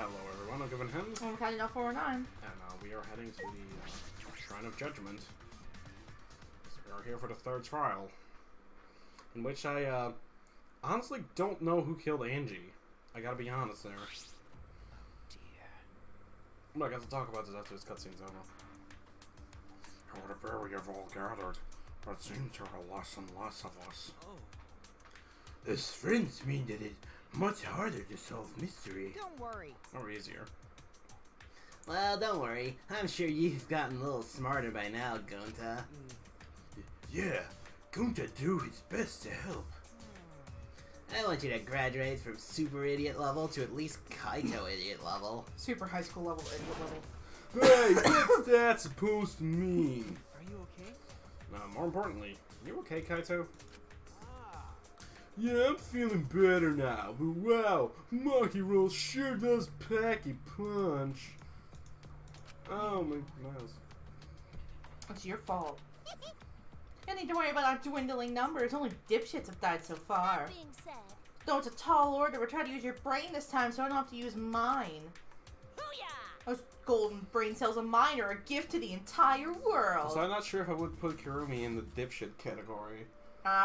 Hello everyone, I'm Given Hens. I'm Counting Out 409. And we are heading to the Shrine of Judgment. So we are here for the third trial. In which I, honestly don't know who killed Angie. I gotta be honest there. Oh dear. Well, I guess we'll talk about this after this cutscene's over. What a pair we have all gathered, but it seems there are less and less of us. Oh. As friends mean that it's much harder to solve mystery. Don't worry. Or easier. Well, don't worry. I'm sure you've gotten a little smarter by now, Gonta. Yeah, Gonta do his best to help. I want you to graduate from super idiot level to at least Kaito idiot level. Super high school level, idiot level. Hey, what's that supposed to mean? Are you okay? More importantly, you okay, Kaito? Ah. Yeah, I'm feeling better now, but wow, Maki Roll sure does pack a punch. Oh my goodness. It's your fault. You don't need to worry about our dwindling numbers. Only dipshits have died so far. That being said, Though it's a tall order, we're trying to use your brain this time, so I don't have to use mine. booyah! Those golden brain cells of mine are a gift to the entire world. So I'm not sure if I would put Kurumi in the dipshit category.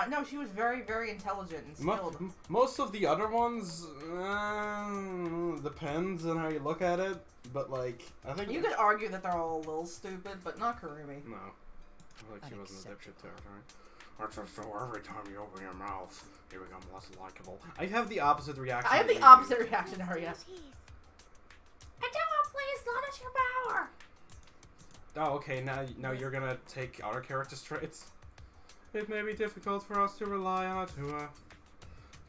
No, she was very, very intelligent and skilled. Most of the other ones, depends on how you look at it, but like, I think... You could argue that they're all a little stupid, but not Kurumi. No. I feel like she was in the dipshit territory. That's just so every time you open your mouth, You become less likable. I have the opposite reaction. I have to the you. opposite reaction to her, yes. Peace. I don't please let us your power. Oh, okay, now you're gonna take other characters' traits? It may be difficult for us to rely on Atua.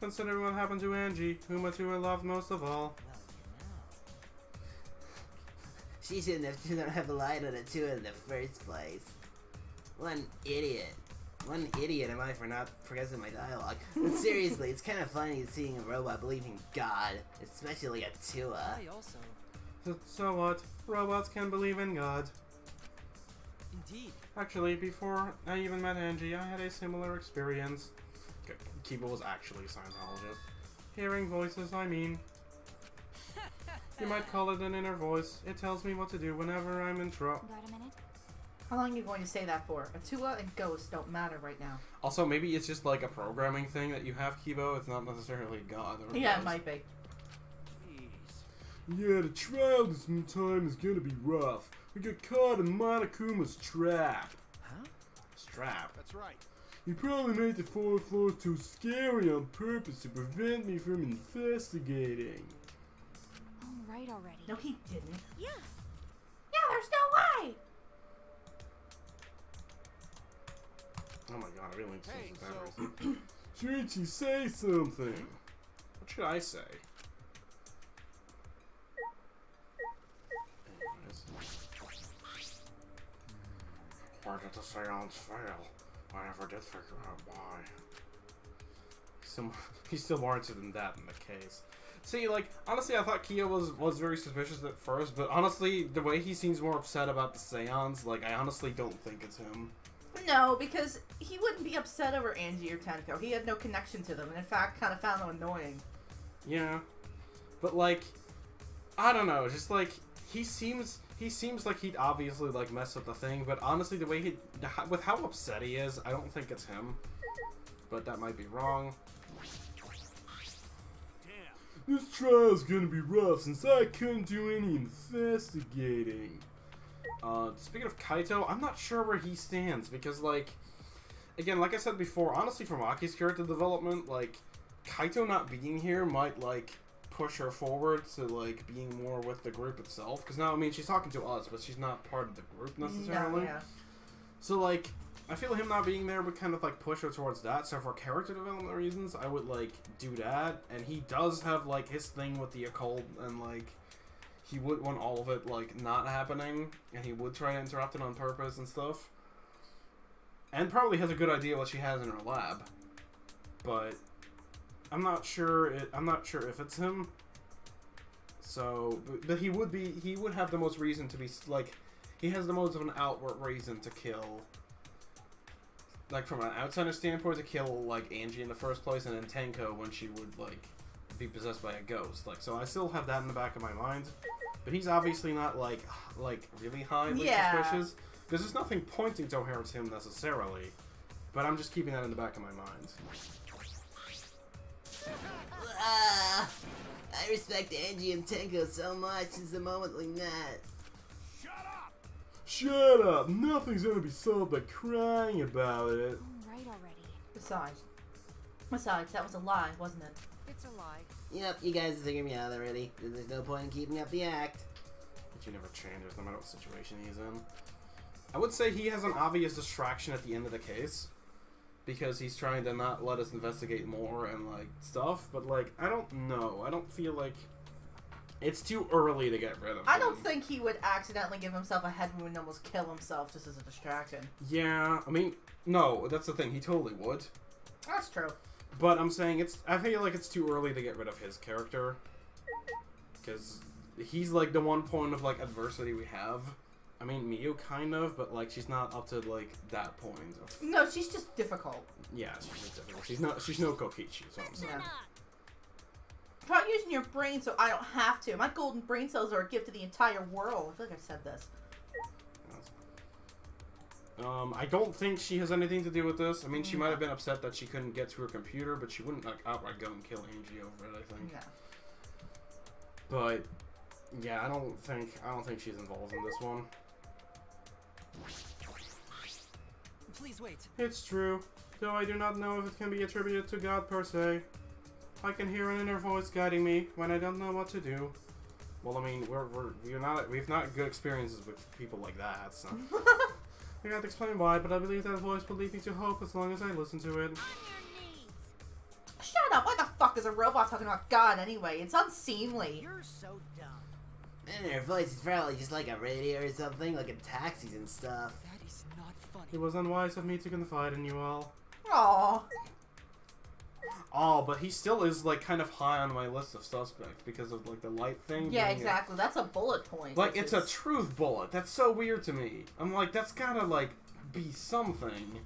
Considering what happened to Angie, whom Atua loved most of all. she shouldn't have relied on it too in the first place. One idiot am I for not forgetting my dialogue. But seriously, it's kind of funny seeing a robot believing God, especially Atua. I also. So what? Robots can believe in God. Indeed. Actually, before I even met Angie, I had a similar experience. Kiba was actually a Scientologist. Hearing voices, I mean. You might call it an inner voice. It tells me what to do whenever I'm in trouble. Got a minute? How long are you going to say that for? Atua and Ghost don't matter right now. Also, maybe it's just like a programming thing that you have, Kibo. It's not necessarily God. Or Yeah, ghost. it might be. Jeez. Yeah, the trial this time is gonna be rough. We got caught in Monokuma's trap. Huh? Strap. That's right. He probably made the 4 floors too scary on purpose to prevent me from investigating. All right already. No, he didn't. Yeah. Yeah, there's no way. Oh my god, I really need to Hey, change the so- batteries. Shouldn't you say something? What should I say? Anyways. Why did the seance fail? I never did figure out why. He's still more interested in that in the case. See, like, honestly, I thought Kia was very suspicious at first, but honestly, the way he seems more upset about the seance, like, I honestly don't think it's him. No, because he wouldn't be upset over Angie or Tenko. He had no connection to them, and in fact, kind of found them annoying. Yeah, but like, I don't know. Just like he seems like he'd obviously like mess with the thing, but honestly, the way with how upset he is, I don't think it's him. But that might be wrong. Damn. This trial's gonna be rough since I couldn't do any investigating. Speaking of Kaito, I'm not sure where he stands because, like, again, like I said before, honestly, for Maki's character development, like, Kaito not being here might, like, push her forward to, like, being more with the group itself. Because now, I mean, she's talking to us, but she's not part of the group necessarily. No, yeah. So, like, I feel him not being there would kind of, like, push her towards that. So for character development reasons, I would, like, do that. And he does have, like, his thing with the occult and, like, he would want all of it, like, not happening, and he would try to interrupt it on purpose and stuff. And probably has a good idea what she has in her lab. But I'm not sure if it's him. So, but he would have the most reason to be, like, he has the most of an outward reason to kill. Like, from an outsider standpoint, to kill, like, Angie in the first place, and then Tenko when she would, like, be possessed by a ghost. Like, so I still have that in the back of my mind. But he's obviously not, like really highly suspicious. Because there's nothing pointing towards him necessarily. But I'm just keeping that in the back of my mind. I respect Angie and Tenko so much since the moment we met. Shut up! Nothing's gonna be solved by crying about it. All right already. Besides, that was a lie, wasn't it? It's a lie. Yep, you guys figured me out already. There's no point in keeping up the act. But you never changes no matter what situation he's in. I would say he has an obvious distraction at the end of the case. Because he's trying to not let us investigate more and, like, stuff. But, like, I don't know. I don't feel like... It's too early to get rid of him. I don't think he would accidentally give himself a head wound and almost kill himself just as a distraction. Yeah, I mean, no, that's the thing. He totally would. That's true. But I'm saying I feel like it's too early to get rid of his character. Because he's, like, the one point of, like, adversity we have. I mean, Miyu kind of, but, like, she's not up to, like, that point. No, she's just difficult. Yeah, she's just difficult. She's no Kokichi, is what I'm saying. Yeah. Try using your brain so I don't have to. My golden brain cells are a gift to the entire world. I feel like I said this. I don't think she has anything to do with this. I mean, she might have been upset that she couldn't get to her computer, but she wouldn't, like, outright go and kill Angie over it, I think. Yeah. But, yeah, I don't think she's involved in this one. Please wait. It's true, though I do not know if it can be attributed to God per se. I can hear an inner voice guiding me when I don't know what to do. Well, I mean, we've not good experiences with people like that, so I can't explain why, but I believe that voice will lead me to hope as long as I listen to it. Shut up! Why the fuck is a robot talking about God anyway? It's unseemly. You're so dumb. And her voice is probably just like a radio or something, like in taxis and stuff. That is not funny. It was unwise of me to confide in you all. Aww. Oh, but he still is, like, kind of high on my list of suspects because of, like, the light thing. Yeah, exactly. That's a bullet point. Like, it's a truth bullet. That's so weird to me. I'm like, that's gotta, like, be something.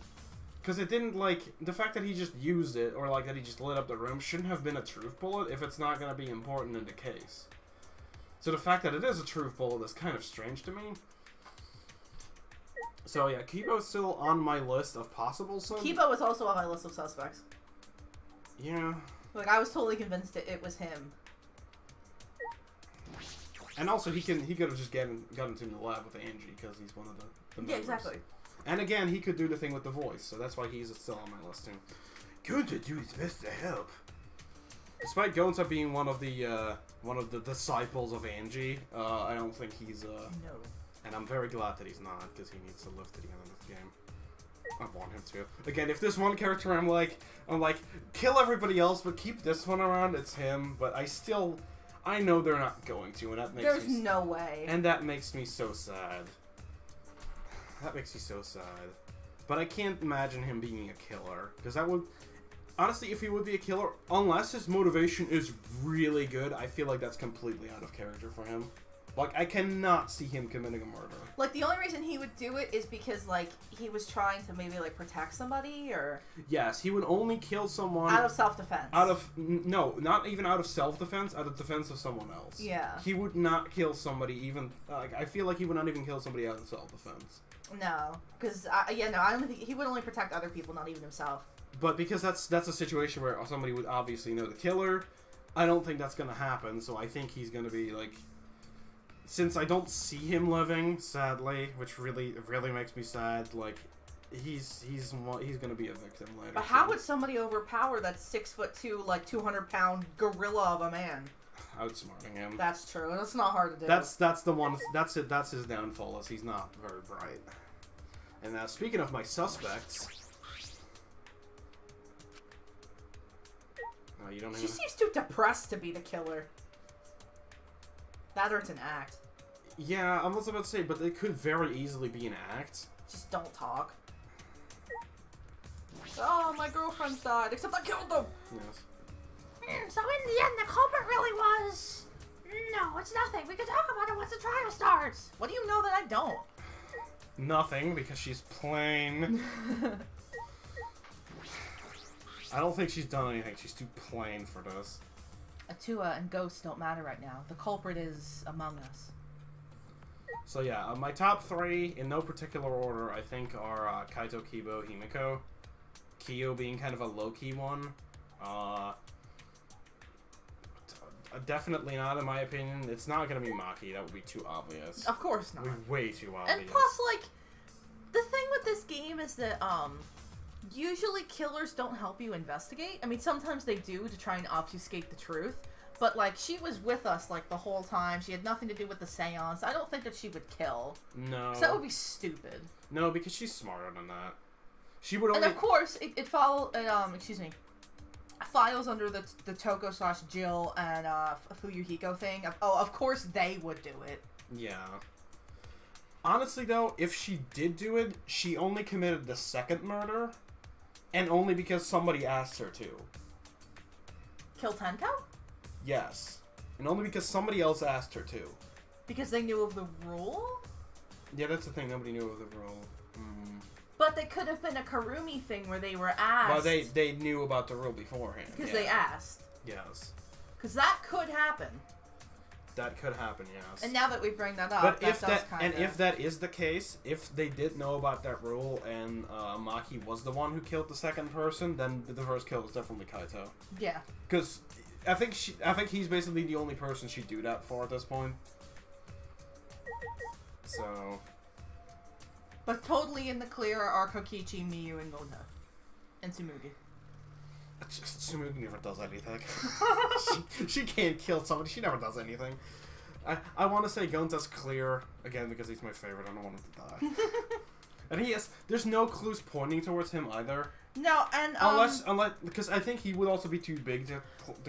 Because it didn't, like, the fact that he just used it, or, like, that he just lit up the room shouldn't have been a truth bullet if it's not gonna be important in the case. So the fact that it is a truth bullet is kind of strange to me. So, yeah, Kibo's still on my list of possible suspects. Kibo was also on my list of suspects. Yeah. Like, I was totally convinced it was him. And also, he could have just got into the lab with Angie because he's one of the members. Yeah, exactly. And again, he could do the thing with the voice, so that's why he's still on my list too. Gonta do his best to help. Despite Gonta being one of the disciples of Angie, I don't think he's No. and I'm very glad that he's not, because he needs to live to the end of this game. I want him to. Again, if there's one character I'm like, kill everybody else, but keep this one around, it's him. But I know they're not going to, and that makes There's no way. And that makes me so sad. That makes me so sad. But I can't imagine him being a killer, because that would... Honestly, if he would be a killer, unless his motivation is really good, I feel like that's completely out of character for him. Like, I cannot see him committing a murder. Like, the only reason he would do it is because, like, he was trying to maybe, like, protect somebody, or... Yes, he would only kill someone... Out of self-defense. No, not even out of self-defense, out of defense of someone else. Yeah. He would not kill somebody even... Like, I feel like he would not even kill somebody out of self-defense. No. Because, I don't think... He would only protect other people, not even himself. But because that's a situation where somebody would obviously know the killer, I don't think that's going to happen, so I think he's going to be, like... Since I don't see him living, sadly, which really makes me sad, like, he's gonna be a victim later. But how would somebody overpower that 6'2", like 200-pound gorilla of a man? Outsmarting him. That's true. That's not hard to do. That's the one. That's it. That's his downfall. Is he's not very bright. And now, speaking of my suspects, you don't. She seems too depressed to be the killer. That or it's an act. Yeah, I was about to say, but it could very easily be an act. Just don't talk. Oh, my girlfriend's died, except I killed them! Yes. So in the end, the culprit really was... No, it's nothing. We can talk about it once the trial starts. What do you know that I don't? Nothing, because she's plain. I don't think she's done anything. She's too plain for this. Atua and Ghost don't matter right now. The culprit is among us. So yeah, my top 3, in no particular order, I think are Kaito, Kibo, Himiko. Kyo being kind of a low-key one. Definitely not, in my opinion. It's not gonna be Maki. That would be too obvious. Of course not. Way too obvious. And plus, like, the thing with this game is that, usually killers don't help you investigate. I mean, sometimes they do to try and obfuscate the truth. But, like, she was with us, like, the whole time. She had nothing to do with the seance. I don't think that she would kill. No. 'Cause that would be stupid. No, because she's smarter than that. She would only... And, of course, it files under the Toko/Jill and Fuyuhiko thing. Of course they would do it. Yeah. Honestly, though, if she did do it, she only committed the second murder, and only because somebody asked her to. Kill Tenko? Yes. And only because somebody else asked her to. Because they knew of the rule? Yeah, that's the thing. Nobody knew of the rule. But they could have been a Karumi thing where they were asked. Well, they knew about the rule beforehand. Because they asked. Yes. Because that could happen. That could happen, yes. And now that we bring that up, but if that is the case, if they did know about that rule and Maki was the one who killed the second person, then the first kill is definitely Kaito. Yeah. Because I think he's basically the only person she'd do that for at this point. So. But totally in the clear are Kokichi, Miyu, and Gonta. And Tsumugi. Tsumugi never does anything. she can't kill somebody. She never does anything. I want to say Gonta's clear, again, because he's my favorite. I don't want him to die. And there's no clues pointing towards him either. No, and unless because I think he would also be too big to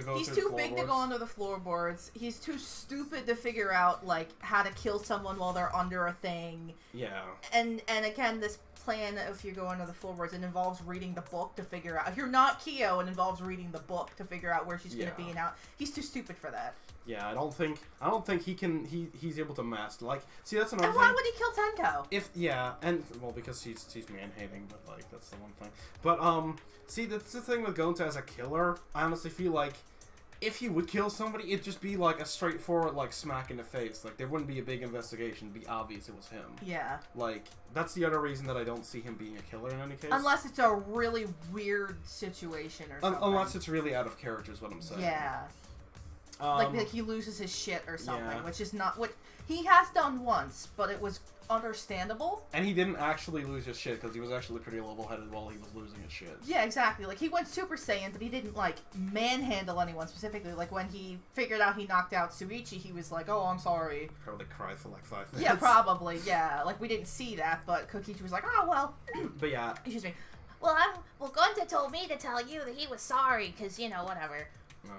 go. He's too big to go under the floorboards. He's too stupid to figure out like how to kill someone while they're under a thing. Yeah. And again, this plan, if you go under the floorboards, it involves reading the book to figure out. If you're not Kyo, it involves reading the book to figure out where she's gonna be and out. He's too stupid for that. Yeah, I don't think he can. He's able to master. Like, see, that's another. And thing. why would he kill Tenko? Because he's man-hating, but like that's the one thing. But see, that's the thing with Gonta as a killer. I honestly feel like if he would kill somebody, it'd just be like a straightforward like smack in the face. Like there wouldn't be a big investigation. It'd be obvious it was him. Yeah. Like that's the other reason that I don't see him being a killer in any case. Unless it's a really weird situation or something. Unless it's really out of character, is what I'm saying. Yeah. Like he loses his shit or something, which is not what he has done once, but it was understandable. And he didn't actually lose his shit because he was actually pretty level-headed while he was losing his shit. Yeah, exactly. Like he went Super Saiyan, but he didn't like manhandle anyone specifically. Like when he figured out he knocked out Suichi, he was like, "Oh, I'm sorry." Probably cried for like 5 minutes. Yeah, probably. Yeah, like we didn't see that, but Kokichi was like, "Oh well." But yeah. Excuse me. Well, Gonta told me to tell you that he was sorry, because, you know, whatever. No.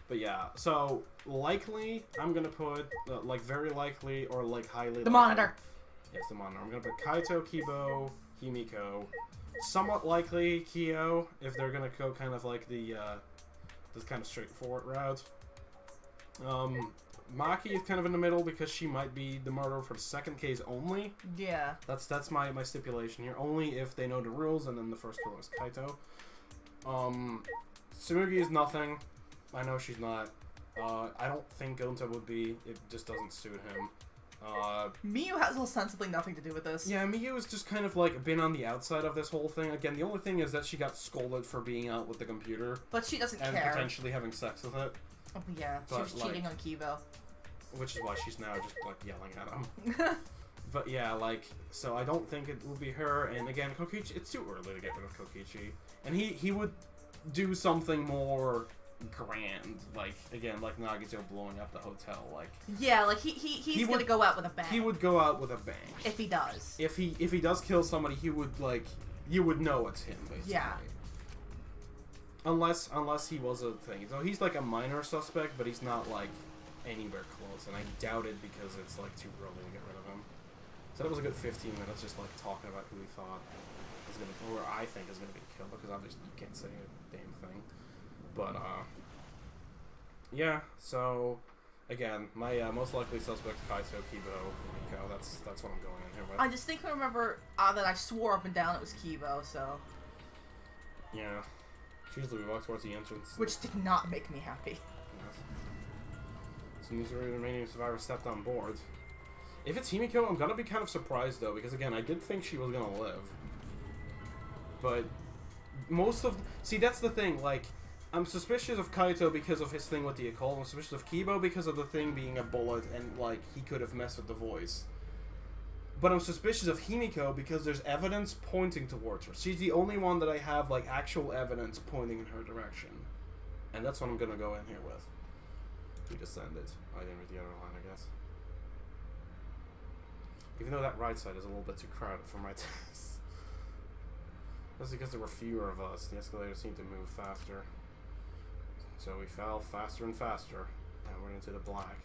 But yeah, so likely, I'm gonna put like very likely or like highly. The likely. monitor. Yes, the monitor. I'm gonna put Kaito, Kibo, Himiko. Somewhat likely Kyo if they're gonna go kind of like the this kind of straightforward route. Maki is kind of in the middle because she might be the murderer for the second case only. Yeah. That's my stipulation here. Only if they know the rules, and then the first killer is Kaito. Tsumugi is nothing. I know she's not. I don't think Gonta would be. It just doesn't suit him. Miyu has ostensibly nothing to do with this. Yeah, Miyu has just kind of like been on the outside of this whole thing. Again, the only thing is that she got scolded for being out with the computer. But she doesn't and care. potentially having sex with it. Oh, yeah, But, she was cheating on Kibo. Which is why she's now just like yelling at him. But yeah, like, so I don't think it will be her. And again, Kokichi, it's too early to get rid of Kokichi. And he would do something more grand, like again, like Nagito blowing up the hotel, like yeah, like he's gonna go out with a bang. He would go out with a bang if he does. If he does kill somebody, he would like you would know it's him basically. Yeah. Unless he was a thing, so he's like a minor suspect, but he's not like anywhere close, and I doubt it because it's like too early to get rid of him. So that was a good 15 minutes just like talking about who we thought is gonna, or I think is gonna be killed, because obviously you can't say a damn thing. But, yeah, so, again, my most likely suspect, Kaito, Kibo, Miko, that's what I'm going in here with. I distinctly remember that I swore up and down it was Kibo, so... Yeah. Usually we walk towards the entrance. Which did not make me happy. Yes. Some of the remaining survivors stepped on board. If it's Himiko, I'm gonna be kind of surprised though, because again, I did think she was gonna live. But most of... See, that's the thing, like, I'm suspicious of Kaito because of his thing with the occult. I'm suspicious of Kibo because of the thing being a bullet and, like, he could have messed with the voice. But I'm suspicious of Himiko because there's evidence pointing towards her. She's the only one that I have, like, actual evidence pointing in her direction. And that's what I'm gonna go in here with. We descended. I didn't read the other line, I guess. Even though that right side is a little bit too crowded for my taste. That's because there were fewer of us. The escalator seemed to move faster. So we fell faster and faster. And we're into the black.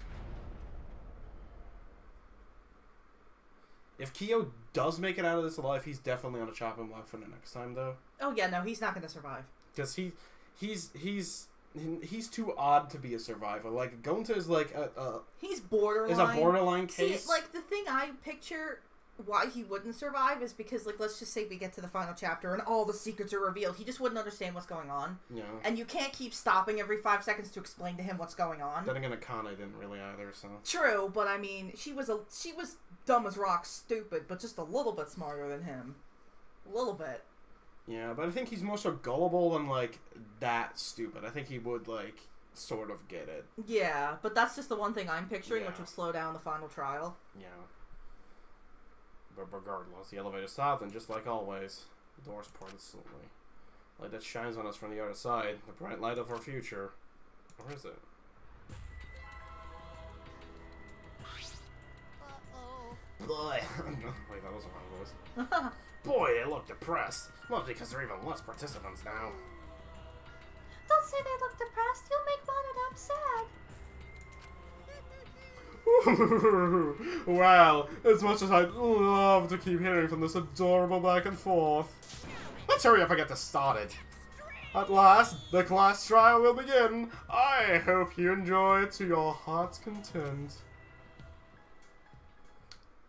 If Kyo does make it out of this alive, he's definitely on a chopping block for the next time, though. Oh yeah, no, he's not going to survive. Because he's too odd to be a survivor. Like, Gonta is like he's borderline. Is a borderline case. See, like, the thing I picture why he wouldn't survive is because, like, let's just say we get to the final chapter and all the secrets are revealed. He just wouldn't understand what's going on. Yeah. And you can't keep stopping every 5 seconds to explain to him what's going on. Then again, Akane didn't really either, so... True, but I mean, she was dumb as rock, stupid, but just a little bit smarter than him. A little bit. Yeah, but I think he's more so gullible than, like, that stupid. I think he would, like, sort of get it. Yeah, but that's just the one thing I'm picturing, Yeah. which would slow down the final trial. Yeah. But regardless, the elevator stopped, and just like always, the doors parted slowly. Light that shines on us from the other side, the bright light of our future. Or is it? Uh-oh. Boy. Wait, that was the wrong voice. Boy, they look depressed. Well, because there are even less participants now. Don't say they look depressed. You'll make Mom upset. Well, as much as I'd love to keep hearing from this adorable back and forth. Let's hurry up and get this started. At last, the class trial will begin. I hope you enjoy it to your heart's content.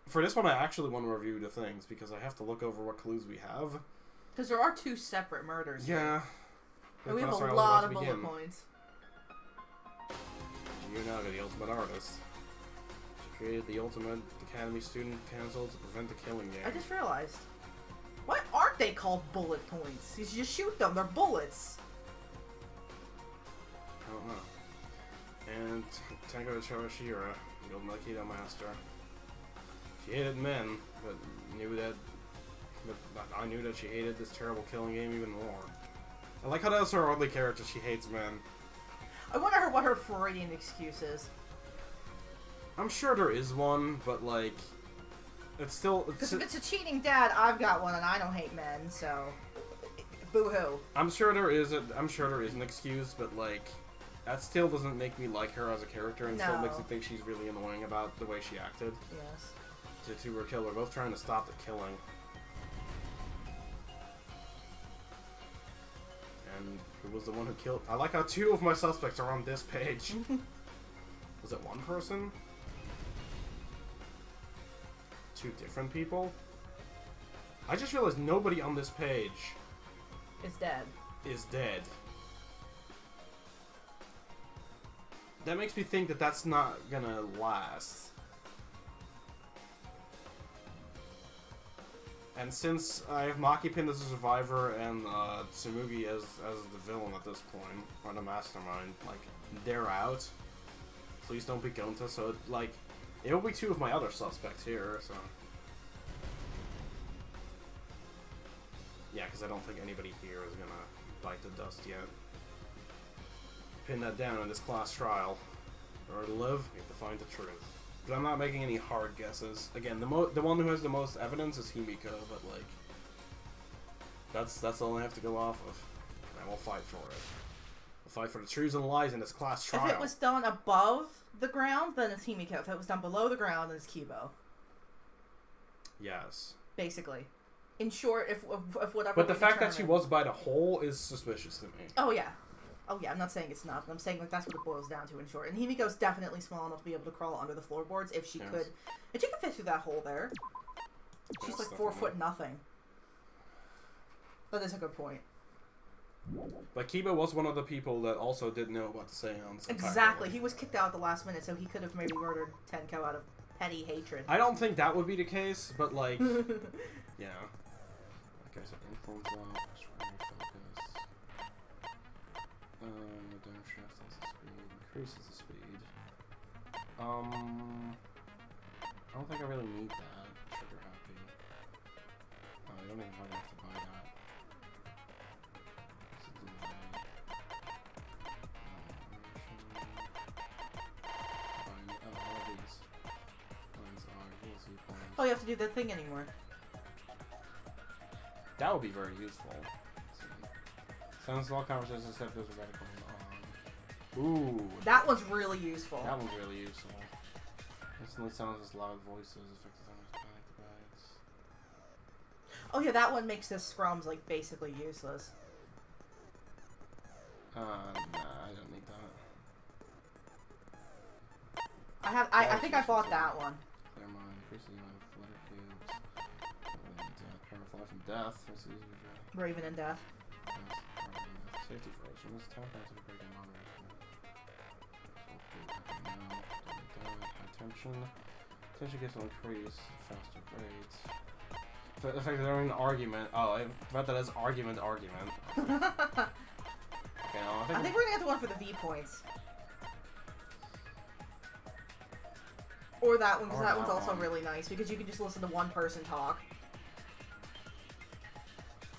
For this one, I actually want to review the things, because I have to look over what clues we have. Because there are 2 separate murders. Yeah. And we have Class a trial is lot about of to bullet begin. points. Yunaga, the ultimate artist. She created the Ultimate Academy Student Council to prevent the killing game. I just realized. Why aren't they called bullet points? You just shoot them, they're bullets. I don't know. And Tango Chawashira, the old Aikido master. She hated men, but I knew that she hated this terrible killing game even more. I like how that's her only character, she hates men. I wonder what her Freudian excuse is. I'm sure there is one, but like, it's still... Because if it's a cheating dad, I've got one and I don't hate men, so... Boo-hoo. I'm sure there is an excuse, but like, that still doesn't make me like her as a character, and still No. makes me think she's really annoying about the way she acted. Yes. The two were killed. They're both trying to stop the killing. And who was the one who killed? I like how 2 of my suspects are on this page. Was it one person? 2 different people? I just realized nobody on this page Is dead. is dead. That makes me think that that's not gonna last. And since I have Maki pinned as a survivor and Tsumugi as the villain at this point, or the mastermind, like, they're out. Please don't be Gonta, so, like, it'll be 2 of my other suspects here, so... Yeah, because I don't think anybody here is gonna bite the dust yet. Pin that down in this class trial. Or to live, you have to find the truth. But I'm not making any hard guesses. Again, the one who has the most evidence is Himiko, but like, that's all I have to go off of. And I will fight for it. I'll fight for the truths and lies in this class trial. If it was done above the ground, then it's Himiko. If it was done below the ground, then it's Kibo. Yes. Basically. In short, if whatever. But the we fact that she determine- was by the hole is suspicious to me. Oh yeah. Oh yeah, I'm not saying it's not, but I'm saying like that's what it boils down to in short. And Himiko's definitely small enough to be able to crawl under the floorboards if she Yes. could. And she could fit through that hole there. She's Yes, like 4 definitely. foot nothing. That is a good point. But Kiba was one of the people that also didn't know about the seance. Exactly. He was kicked out at the last minute, so he could have maybe murdered Tenko out of petty hatred. I don't think that would be the case, but like, yeah. Okay, so influence out, focus. Don't shift as the speed, increases the speed. I don't think I really need that. Trigger happy. I don't even have enough to buy that. What's the delay? All of these. Points are, you'll see points. Oh, you have to do that thing anymore. That would be very useful. Sounds all conversations except those are radical on. Ooh. That one's really useful. That one's really useful. Instantly silences loud voices, affected on panic device. Oh yeah, that one makes this scrums like basically useless. Nah, I don't need that. I think I bought that one. Clear mind, increase the amount of flutter fields. Paragraph life and death. What's the easier job? Raven and Death. Safety first. Remove time to the breaking moderation. High tension. Tension gets will increase faster rates. The fact that they're in an argument. Oh, I read that as argument. Okay, no, I think we're gonna get the one for the V points. Or that one, because Or that one's that also one. really nice, because you can just listen to one person talk.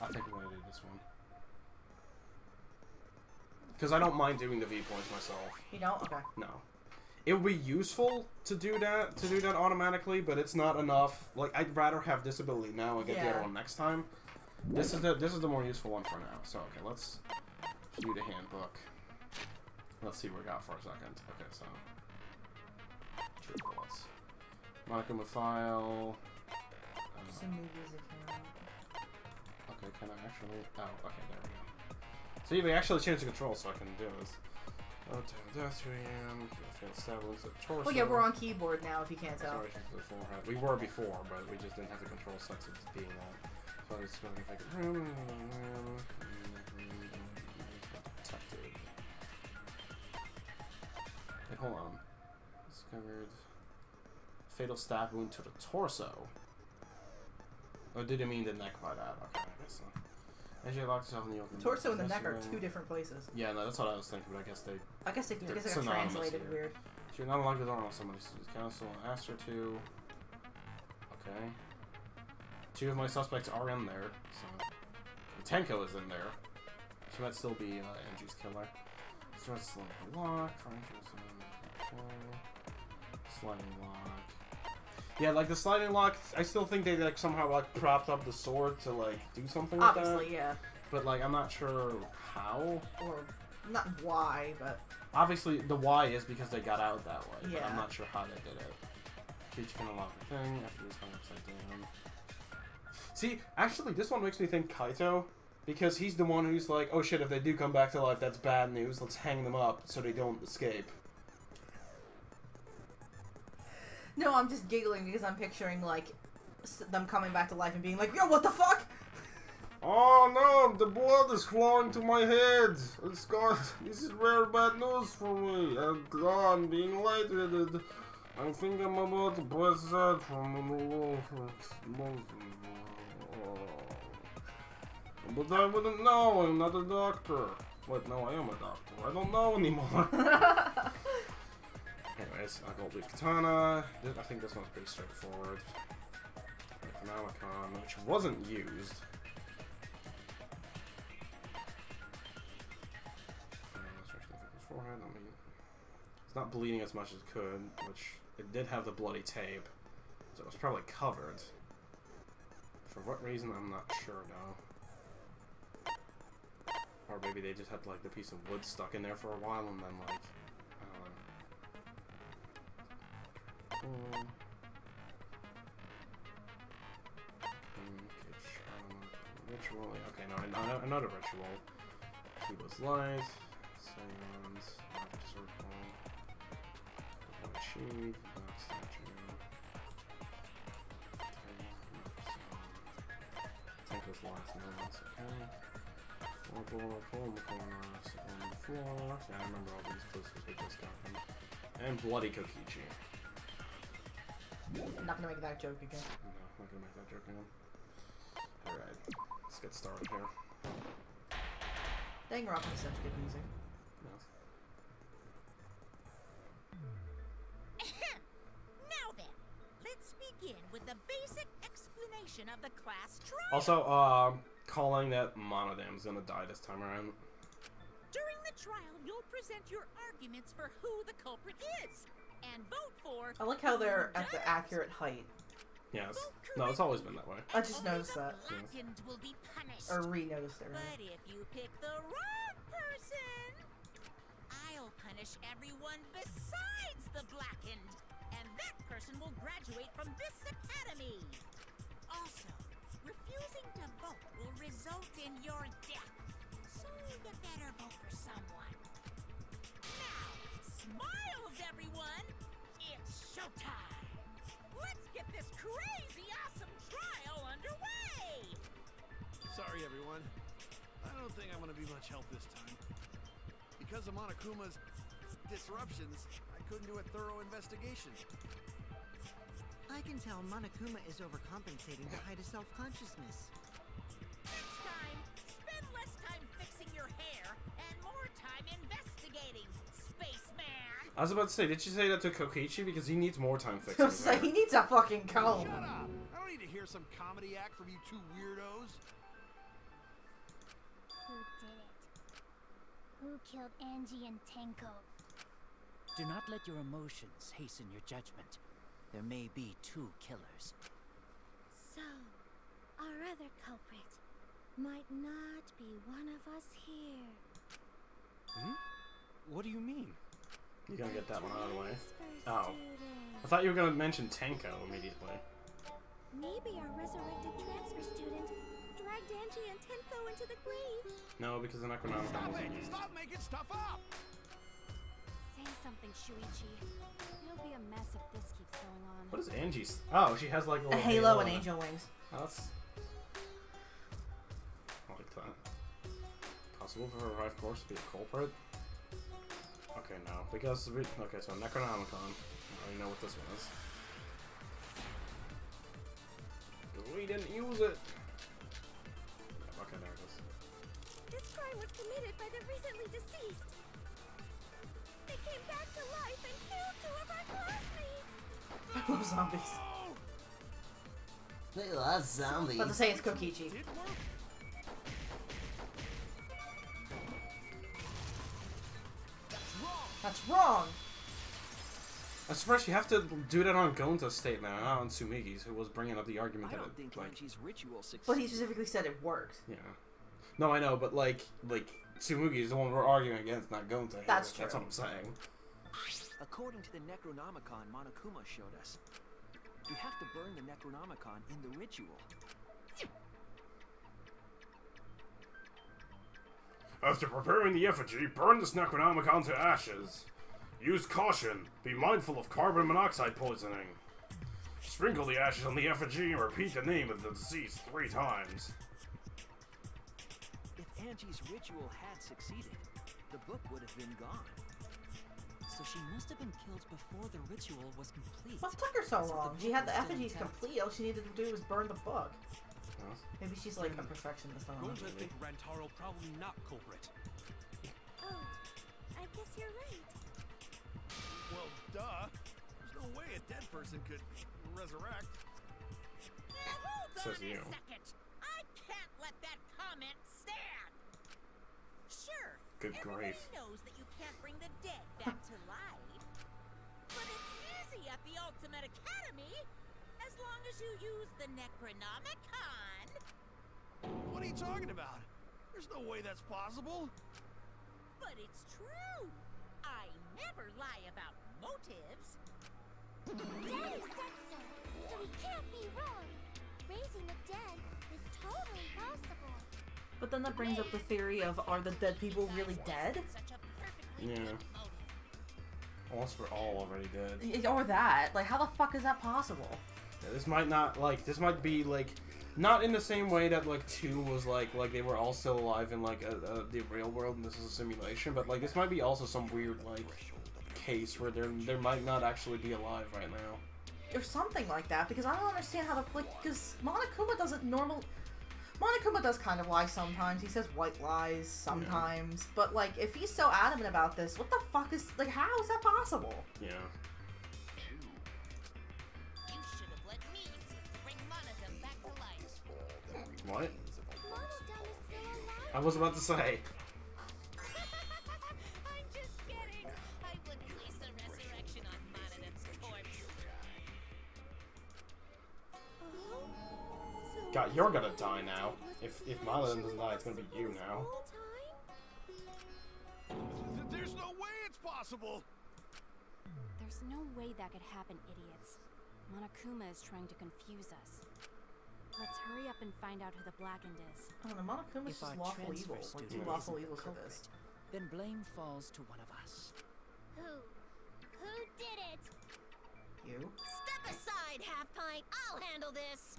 I think I'm gonna do this one. Because I don't mind doing the V points myself. You don't? Okay. No. It would be useful to do that automatically, but it's not enough. Like, I'd rather have this ability now and get the Yeah. other one next time. This is the more useful one for now. So okay, let's view the handbook. Let's see what we got for a second. Okay, so true bullets. Monokuma file. Some movies account. Okay, can I actually? Oh, okay, there we go. So you actually change the control, so I can do this. Oh, pedestrian. Failed stabs at torso. Oh yeah, we're on keyboard now, if you can't tell. Acceleration to the forehead. We were before, but we just didn't have the control set to being on. So it's going to make it detected. Wait, hold on. Discovered fatal stab wound to the torso. Or did it mean the neck by that? Okay, I guess so. As you lock yourself in the open. The torso and the neck are two different places. Yeah, no, that's what I was thinking, but I guess they I guess they They're got synonymous translated here. weird. If you're not allowed to on somebody's council, asked her to. Okay. 2 of my suspects are in there, so. Tenko is in there. She might still be Andrew's killer. So let's slide the lock. Sliding lock. Yeah, like the sliding lock, I still think they like somehow like propped up the sword to like do something with that. Obviously, yeah. But like I'm not sure how. Or, not why, but... Obviously, the why is because they got out that way, but Yeah. I'm not sure how they did it. Teach can unlock the thing after this hung upside down. See, actually, this one makes me think Kaito, because he's the one who's like, oh shit, if they do come back to life, that's bad news, let's hang them up so they don't escape. No, I'm just giggling because I'm picturing, like, them coming back to life and being like, yo, what the fuck? Oh no, the blood is flowing to my head. It's gone. This is very bad news for me. I'm gone, being lightheaded. I think I'm about to pass out from the wall. But I wouldn't know. I'm not a doctor. Wait, no, I am a doctor. I don't know anymore. Anyways, I got with Katana. I think this one's pretty straightforward. Necronomicon, which wasn't used. Forehead. I mean, it's not bleeding as much as it could, which it did have the bloody tape, so it was probably covered. For what reason, I'm not sure now. Or maybe they just had like the piece of wood stuck in there for a while and then like, I don't know. Ritual. Okay, no, another ritual. He was light. Seance, magic circle, one sheet, black statue, Tenko's last moments, okay. Four on the corner, sit on the floor. Yeah, I remember all these places we just got them. And Bloody Kokichi. I'm not gonna make that joke again. No, I'm not gonna make that joke again. Alright, let's get started here. Danganronpa is such good music. Yes. Now then, let's begin with the basic explanation of the class trial. Also, calling that Monodam's gonna die this time around. During the trial, you'll present your arguments for who the culprit is, and vote for. I like how they're at the who does. accurate height. Yes. No, it's always been that way. I just Only noticed the that. blackened will be punished. Or re-noticed it. But Right? if you pick the wrong person, I'll punish everyone besides the blackened, and that person will graduate from this academy. Also, refusing to vote will result in your death, so you better vote for someone. Now, smiles, everyone! It's showtime! Let's get this crazy awesome trial underway! Sorry, everyone. I don't think I'm gonna be much help this time. Because of Monokuma's disruptions, I couldn't do a thorough investigation. I can tell Monokuma is overcompensating to hide his self-consciousness. Next time, spend less time fixing your hair and more time investigating, spaceman! I was about to say, did you say that to Kokichi? Because he needs more time I fixing was his like, hair. he needs a fucking comb. Shut up! I don't need to hear some comedy act from you two weirdos. Who did it? Who killed Angie and Tenko? Do not let your emotions hasten your judgment. There may be two killers. So, our other culprit might not be one of us here. Hmm? What do you mean? You're gonna get that one out of the way. Transfer Oh. student. I thought you were gonna mention Tenko immediately. Maybe our resurrected transfer student dragged Angie and Tenko into the grave. No, because the Necronomicon Stop wasn't it! used. Stop making stuff up! Say something, Shuichi. It'll be a mess if this keeps going on. What is Angie's? Oh, she has like a A little halo and on it. angel wings. Oh, that's... I like that. Possible for her life course to be a culprit? Okay, no. Because we... Okay, so Necronomicon. I already know what this one is. We didn't use it! Okay, there it is. This crime was committed by the recently deceased. They came back to life and killed 2 of our classmates. I love zombies. They love zombies. About to say it's Kokichi. Did work? That's wrong! That's wrong. I'm surprised you have to do that on Gonta's statement and not on Tsumigi's, who was bringing up the argument I that don't it, think like... Angie's ritual succeeded. But he specifically said it worked. Yeah. No, I know, but like Tsumugi is the one we're arguing against, not Gonta. Here. That's That's true. what I'm saying. According to the Necronomicon Monokuma showed us, you have to burn the Necronomicon in the ritual. After preparing the effigy, burn this Necronomicon to ashes. Use caution. Be mindful of carbon monoxide poisoning. Sprinkle the ashes on the effigy and repeat the name of the deceased 3 times. If Angie's ritual had succeeded, the book would have been gone. So she must have been killed before the ritual was complete. What took her so Since the long? She book had the was still effigies intact. complete. All she needed to do was burn the book. Yes. Maybe she's like a perfectionist. I don't know. Gonta think Rantaro probably not culprit. Oh, I guess you're right. Well, duh. There's no way a dead person could resurrect. Now hold Says on you. a second. I can't let that comment stand. Sure, Good everybody grief. knows that you can't bring the dead back to life. But it's easy at the Ultimate Academy, as long as you use the Necronomicon. What are you talking about? There's no way that's possible. But it's true. I never lie about motives. Daddy said so, so he can't be wrong. Raising the dead is totally possible. But then that brings up the theory of, are the dead people really dead? Such a perfectly Yeah. good motive. Unless we're all already dead. Or that. Like, how the fuck is that possible? Yeah, this might not, like, this might be, like, Not in the same way that like 2 was like they were all still alive in like the real world and this is a simulation, but like this might be also some weird like case where there might not actually be alive right now. Or something like that, because I don't understand how to, like, because Monokuma doesn't Monokuma does kind of lie sometimes. He says white lies sometimes, but like, if he's so adamant about this, what the fuck is, like, how is that possible? Yeah. You should have let me use it to bring Monodum back to life. What? Monodum is still alive. I was about to say. I'm just kidding. I wouldn't waste a resurrection on Monodum's corpse. So God, you're gonna die now. If Marlon doesn't die, it's gonna be you now. whole time? There's no way it's possible! There's no way that could happen, idiots. Monokuma is trying to confuse us. Let's hurry up and find out who the Blackened is. I don't know, Monokuma's If our just lawful transfer evil. Like, student two lawful isn't the evils for culprit, this. then blame falls to one of us. Who? Who did it? You? Step aside, Half Pint. I'll handle this.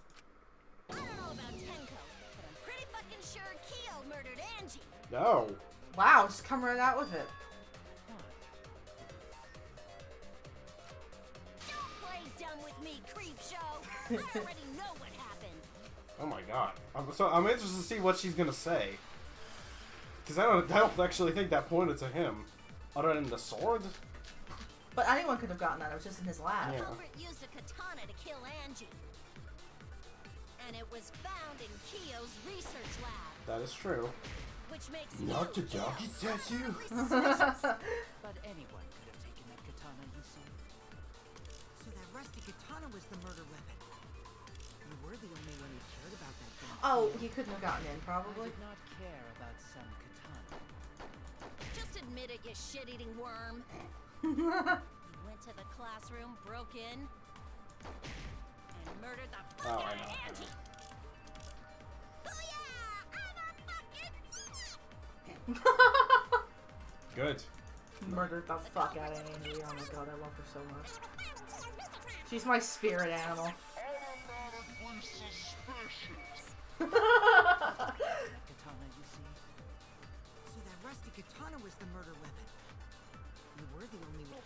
I don't know about Tenko, but I'm pretty fucking sure Kyo murdered Angie. No. Wow, just come right out with it. Don't play dumb with me, creep show. I already know what happened. Oh my God. I'm interested to see what she's gonna say. Because I don't actually think that pointed to him, other than the sword. But anyone could have gotten that. It was just in his lab. Yeah. Culprit used a katana to kill Angie. And it was found in Kyo's research lab, That is true. which makes Not you the doggy statue. really suspicious. But anyone could have taken that katana, you see. So that rusty katana was the murder weapon. You were the only one who cared about that thing. Oh, he couldn't have gotten in, I probably. did not care about some katana. Just admit it, you shit-eating worm. You went to the classroom, broke in, and murdered the fuck Oh, out I of know. Angie. Booyah! I'm a fucking... Good. Murdered the fuck out of Angie. Oh my God, I love her so much. She's my spirit animal. That katana, you see. So that rusty katana was the murder weapon. You were the only one.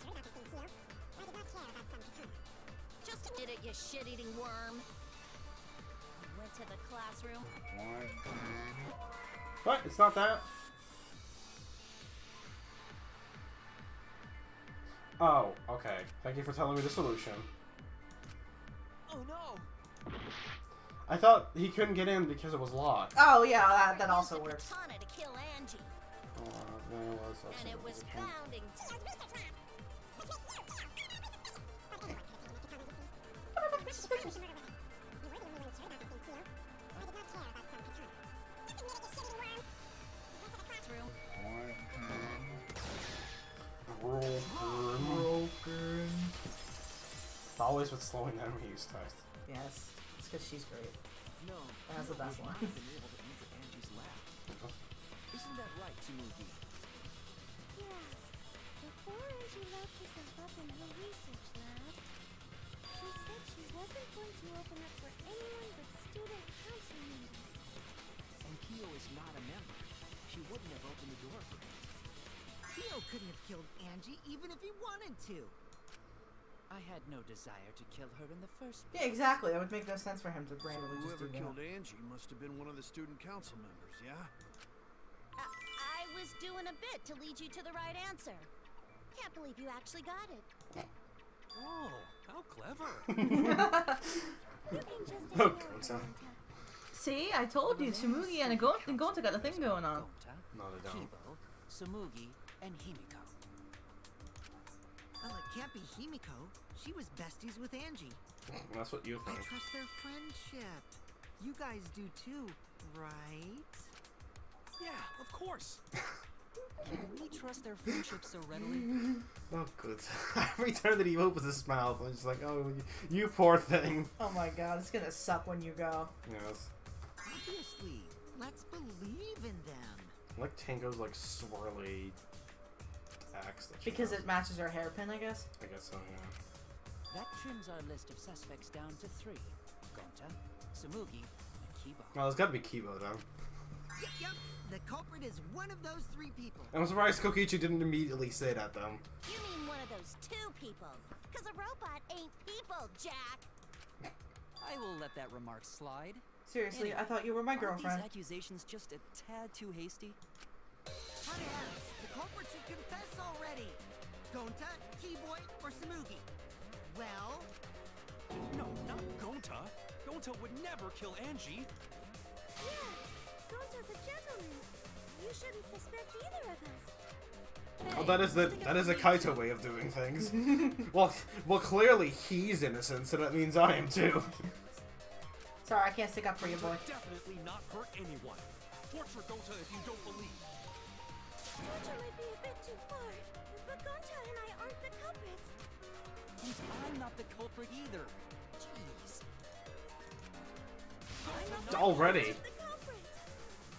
Just admit it, you shit-eating worm. You went to the classroom. What? It's not that? Oh, okay. Thank you for telling me the solution. Oh no! I thought he couldn't get in because it was locked. Oh yeah, that also Used a works. katana to kill Angie, Oh, no, that's and it was found in... Broken. Always with slowing down when you use text. Yes, it's because she's great. No. That's the best would one. not have been able to enter Angie's lab. Isn't that right, Tsunugi? Yeah. Before Angie locked herself up in her research lab, she said she wasn't going to open up for anyone but student council members. And Kyo is not a member. She wouldn't have opened the door for him. Kyo couldn't have killed Angie even if he wanted to. I had no desire to kill her in the first place. Yeah, exactly. That would make no sense for him to So randomly just whoever do killed that. Angie must have been one of the student council members, yeah? I was doing a bit to lead you to the right answer. Can't believe you actually got it. Oh, how clever. You can just Oh, ignore God, her, son. Gonta. See, I told you, Tsumugi and Gonta got a thing going on. Gonta, No, they don't. Kibo, Tsumugi, and Himiko. Well, it can't be Himiko. She was besties with Angie. That's what you I think. trust their friendship. You guys do too, right? Yeah, of course. Can we trust their friendship so readily? Oh, good. Every time that he opens his mouth, I'm just like, oh, you poor thing. Oh my God, it's gonna suck when you go. Yes. Obviously. Let's believe in them. I like Tango's, like, swirly axe that she Because has. it matches her hairpin, I guess. I guess so, yeah. That trims our list of suspects down to 3. Gonta, Tsumugi, Kibo. Oh, it's gotta be Kibo then. Yep. The culprit is one of those 3 people. I'm surprised Kokichi didn't immediately say that though. You mean one of those 2 people? Because a robot ain't people, Jack. I will let that remark slide. Seriously, I thought you were my Aren't girlfriend. these accusations just a tad too hasty? Hot ass. The culprit should confess already. Gonta, Keyboy, or Samugi? Well, No, not Gonta. Gonta would never kill Angie. Yeah, Gonta's a gentleman. You shouldn't suspect either of us. Oh, that is a Kaito way of doing things. well, clearly he's innocent, so that means I am too. Sorry, I can't stick up for you, boy. Definitely not hurt anyone. Torture Gonta if you don't believe. Gonta might be a bit too far, but Gonta and I aren't the culprits. And I'm not the culprit either. Jeez. Already. The culprit.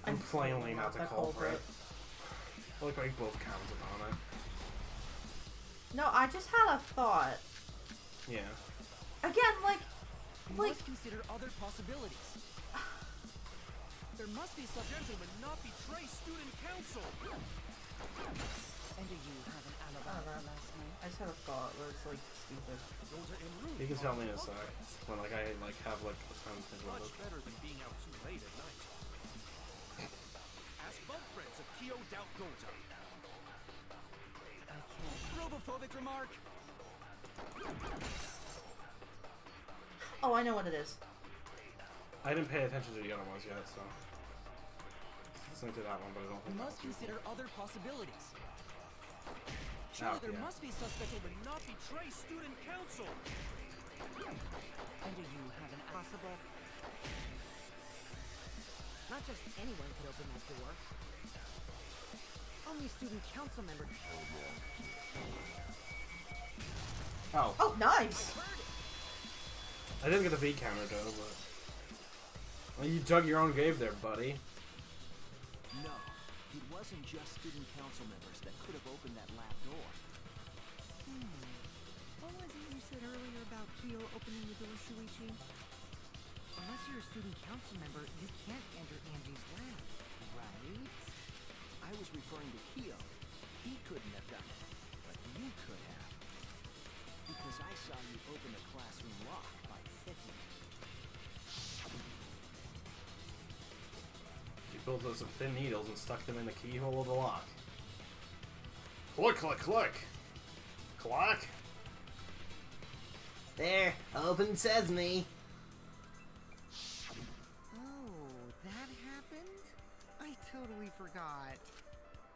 I'm plainly not the culprit. I like we both counted on it. No, I just had a thought. Yeah. Again, like, You must consider other possibilities. There must be some gentleman not betray student council. And do you have an alibi for last night? I just had a thought where it's like stupid. Gonta en route. You can tell me in a sec when I have the time to think about Much it. better than being out too late at night. Ask both friends if Kyo doubt Gonta. I can't. Robophobic remark. Oh, I know what it is. I didn't pay attention to the other ones yet, so listening to that one, but I don't We think must consider other possibilities. Surely there yeah. must be suspect who would not betray student council. And do you have an possible. Not just anyone could open that door. Only student council members. Oh, Oh, nice. I didn't get the V counter though, but well, you dug your own grave there, buddy. No, it wasn't just student council members that could have opened that lab door. What was it you said earlier about Kyo opening the door, Shuichi? Unless you're a student council member, you can't enter Angie's lab, right? I was referring to Kyo. He couldn't have done it, but you could have. Because I saw you open the classroom lock by picking it. You pulled out some thin needles and stuck them in the keyhole of the lock. Click, click, click. Clack. There, open sesame. Oh, that happened? I totally forgot.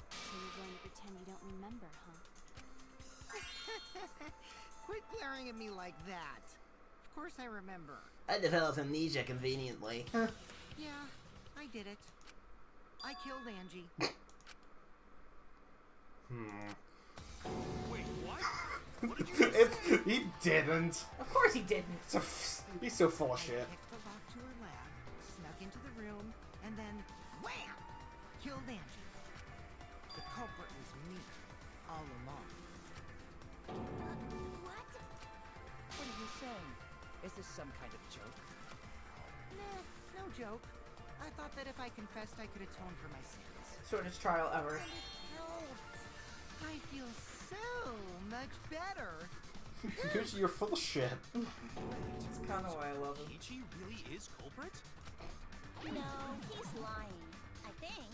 So you're going to pretend you don't remember, huh? Quit glaring at me like that. Of course I remember. I developed amnesia conveniently. Yeah, I did it. I killed Angie. Wait, what? What did you just say? He didn't. Of course he didn't. He's so full of shit. I picked the lock to her lab, snuck into the room, and then wham! Killed Angie. The culprit was me, all along. What? What are you saying? Is this some kind of joke? Nah, no joke. I thought that if I confessed, I could atone for my sins. Shortest trial ever. And it helped. I feel so much better. You're full of shit. That's kind of why I love him. Ichi really is culprit? No, he's lying. I think.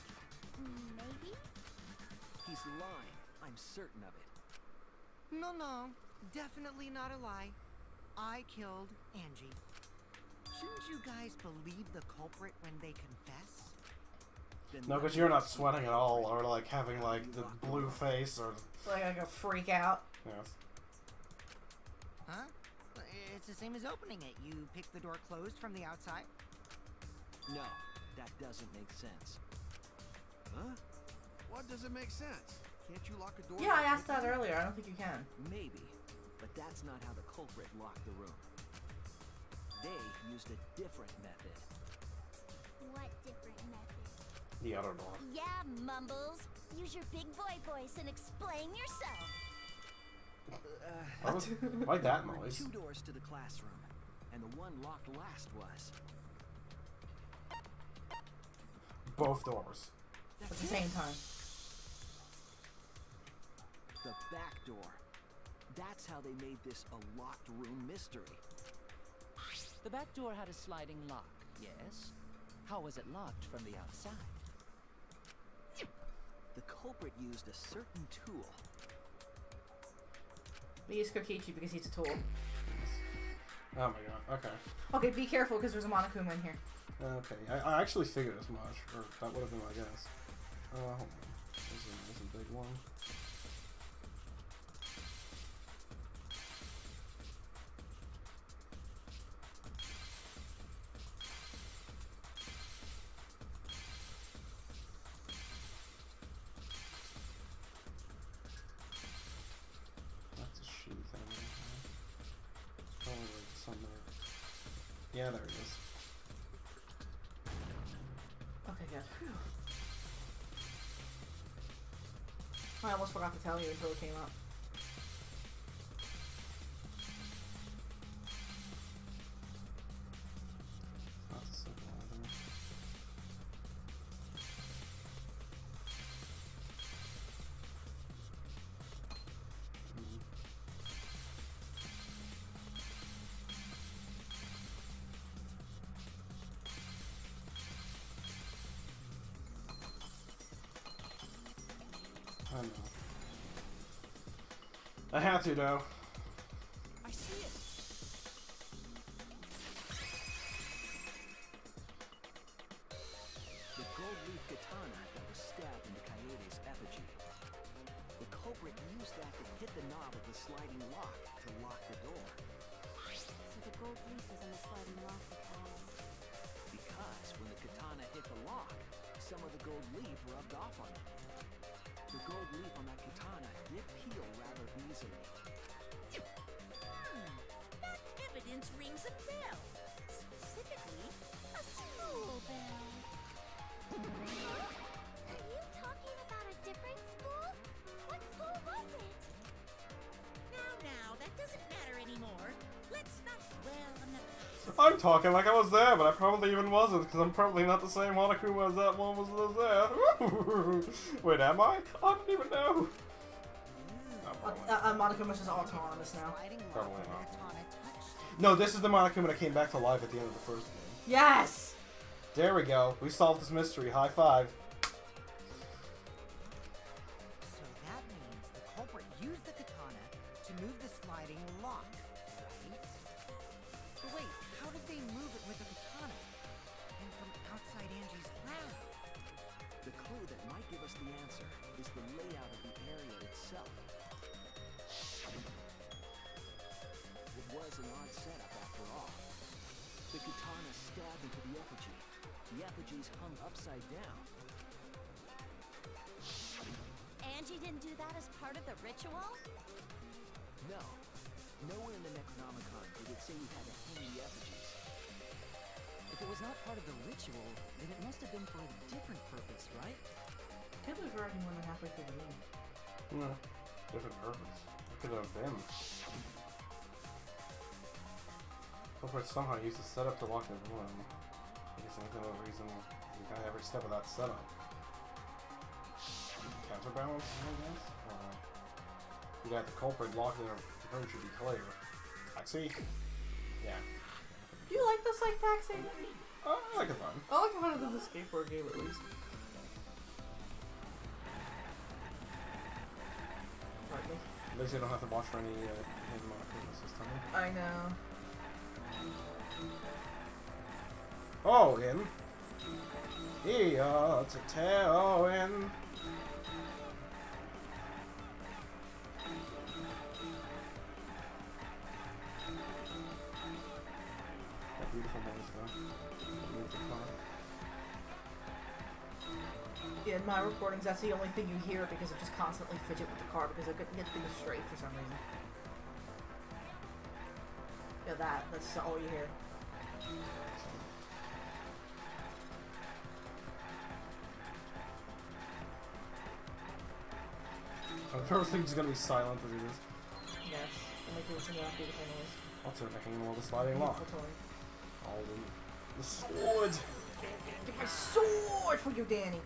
Maybe? He's lying. I'm certain of it. No, definitely not a lie. I killed Angie. Shouldn't you guys believe the culprit when they confess? Then No, because you're not sweating at all, or like having like the blue face, or Like I go freak out. yes. Huh? It's the same as opening it. You pick the door closed from the outside. No, that doesn't make sense. Huh? What doesn't make sense? Can't you lock a door? Yeah, I by asked that picking it? earlier. I don't think you can. Maybe, but that's not how the culprit locked the room. They used a different method. What different method? The other door. Yeah, Mumbles. Use your big boy voice and explain yourself. Why that There were noise? 2 doors to the classroom, and the one locked last was. both doors. At the same time. The back door. That's how they made this a locked room mystery. The back door had a sliding lock, yes? How was it locked from the outside? The culprit used a certain tool. We use Kokichi because he's a tool. Oh my god. Okay. Okay, be careful because there's a Monokuma in here. Okay. I actually figured as much, or that would have been my guess. Hold on. There's a big one. That's a shoe thing. Probably somewhere. Yeah, there it is. Okay, good. Whew. I almost forgot to tell you until it came up. Not a simple either. I know. I have to, though. I see it! The gold leaf katana that was stabbed into Kaede's effigy. The culprit used that to hit the knob of the sliding lock to lock the door. So the gold leaf was on the sliding lock Because when the katana hit the lock, some of the gold leaf rubbed off on it. The gold leaf on that katana did peel rather easily. That evidence rings a bell. Specifically, a school bell. Are you talking about a different school? What school was it? Now, that doesn't matter anymore. Let's not dwell on the past. I'm talking like I was there, but I probably even wasn't, because I'm probably not the same Monokuma as that one was there. Wait, am I? I don't even know. No, probably Monokuma's just autonomous now. Probably not. No, this is the Monokuma that came back to life at the end of the first game. Yes! There we go. We solved this mystery. High five. So that means the culprit used the katana to move the sliding lock, right? But wait, how did they move it with the katana? And from outside Angie's lab? The clue that might give us the answer is the layout of the area itself. It was an odd setup after all. The katana stabbed into the effigy. The effigies hung upside down. Angie didn't do that as part of the ritual? No. Nowhere in the Necronomicon did it say we had to hang the effigies. If it was not part of the ritual, then it must have been for a different purpose, right? I can't believe we're already more than halfway through the game. No. Different purpose. It could have been. Culprit somehow used the setup to lock the room. I guess there's no reason we got every step of that setup. Counterbalance, I guess? You got the culprit locked in a room should be clear. Taxi? Yeah. Do you like the Psych Taxi? I like it fun. I like it better than the skateboard game at least. Pardon me. At least you don't have to watch for any hidden Monokumas this time. I know. Oh, him. Here to tell him. That beautiful noise, though. Beautiful car. In my recordings, that's the only thing you hear because I just constantly fidget with the car because I couldn't get things straight for some reason. Yeah, that's all you hear. Everything's gonna be silent as it is. Yes. I'll make you listen to that beautiful noise. Also making all the sliding lock. Beautiful toy. All the sword. Get my sword for you, Danny.